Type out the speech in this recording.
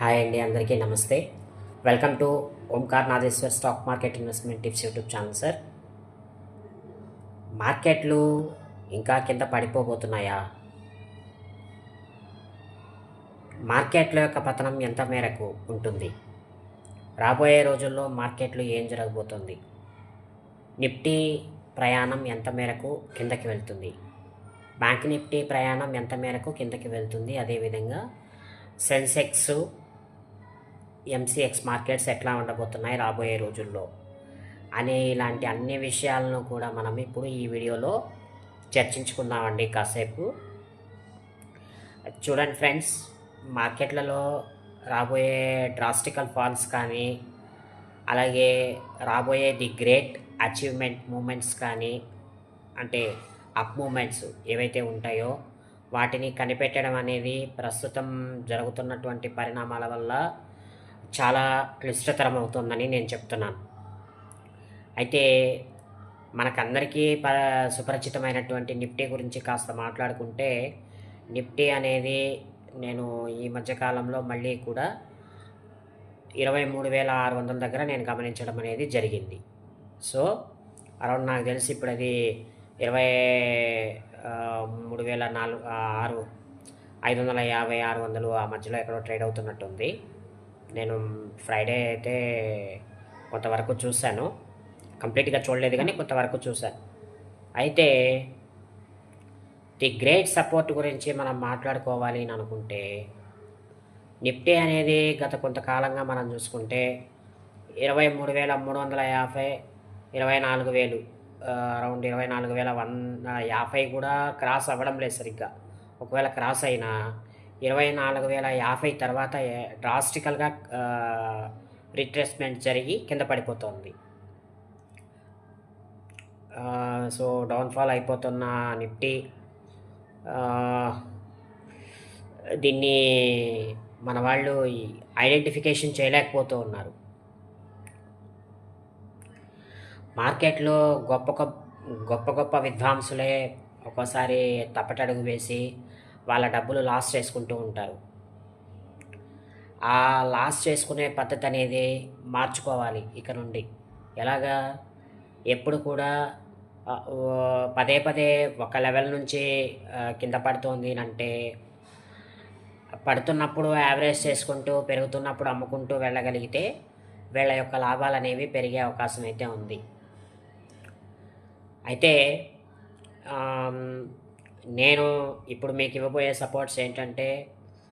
Hi అండి, అందరికీ నమస్తే. Welcome to Omkar Nageshwar stock market investment tips YouTube channel. Sir, మార్కెట్లు ఇంకా కింద పడిపోబోతున్నాయా? మార్కెట్ల యొక్క పతనం ఎంత మేరకు ఉంటుంది? రాబోయే రోజుల్లో మార్కెట్లు ఏం జరగబోతుంది? నిఫ్టీ ప్రయాణం ఎంత మేరకు కిందకి వెళ్తుంది? బ్యాంక్ నిఫ్టీ ప్రయాణం ఎంత మేరకు కిందకి వెళ్తుంది? అదేవిధంగా సెన్సెక్స్, ఎంసీఎక్స్ మార్కెట్స్ ఎట్లా ఉండబోతున్నాయి రాబోయే రోజుల్లో అనే ఇలాంటి అన్ని విషయాలను కూడా మనం ఇప్పుడు ఈ వీడియోలో చర్చించుకుందామండి కాసేపు. చూడండి ఫ్రెండ్స్, మార్కెట్లలో రాబోయే డ్రాస్టికల్ ఫాల్స్ కానీ, అలాగే రాబోయే ది గ్రేట్ అచీవ్మెంట్ మూమెంట్స్ కానీ, అంటే అప్ మూమెంట్స్ ఏవైతే ఉంటాయో వాటిని కనిపెట్టడం అనేది ప్రస్తుతం జరుగుతున్నటువంటి పరిణామాల వల్ల చాలా క్లిష్టతరం అవుతుందని నేను చెప్తున్నాను. అయితే మనకందరికీ సుపరిచితమైనటువంటి నిఫ్టీ గురించి కాస్త మాట్లాడుకుంటే, నిఫ్టీ అనేది నేను ఈ మధ్యకాలంలో మళ్ళీ కూడా 23,600 దగ్గర నేను గమనించడం అనేది జరిగింది. సో అరౌండ్ నాకు తెలిసి ఇప్పుడు అది 23,550 ఆ మధ్యలో ఎక్కడో ట్రేడ్ అవుతున్నట్టుంది. నేను ఫ్రైడే అయితే కొంతవరకు చూశాను, కంప్లీట్గా చూడలేదు కానీ కొంతవరకు చూశాను. అయితే ది గ్రేట్ సపోర్ట్ గురించి మనం మాట్లాడుకోవాలి అని అనుకుంటే, నిఫ్టీ అనేది గత కొంతకాలంగా మనం చూసుకుంటే 23,350, 24,000, అరౌండ్ 24,150 కూడా క్రాస్ అవ్వడం లేదు సరిగ్గా. ఒకవేళ క్రాస్ అయినా 24,050 తర్వాత డ్రాస్టికల్గా రిట్రేస్మెంట్ జరిగి కింద పడిపోతుంది. సో డౌన్ఫాల్ అయిపోతున్న నిఫ్టీ దీన్ని మన వాళ్ళు ఐడెంటిఫికేషన్ చేయలేకపోతూ ఉన్నారు. మార్కెట్లో గొప్ప గొప్ప విద్వాంసులే ఒక్కోసారి తప్పటడుగు వేసి వాళ్ళ డబ్బులు లాస్ చేసుకుంటూ ఉంటారు. ఆ లాస్ చేసుకునే పద్ధతి అనేది మార్చుకోవాలి ఇక నుండి. ఎలాగా? ఎప్పుడు కూడా పదే పదే ఒక లెవెల్ నుంచి కింద పడుతోంది అంటే, పడుతున్నప్పుడు యావరేజ్ చేసుకుంటూ, పెరుగుతున్నప్పుడు అమ్ముకుంటూ వెళ్ళగలిగితే వీళ్ళ యొక్క లాభాలు అనేవి పెరిగే అవకాశం అయితే ఉంది. అయితే నేను ఇప్పుడు మీకు ఇవ్వబోయే సపోర్ట్స్ ఏంటంటే,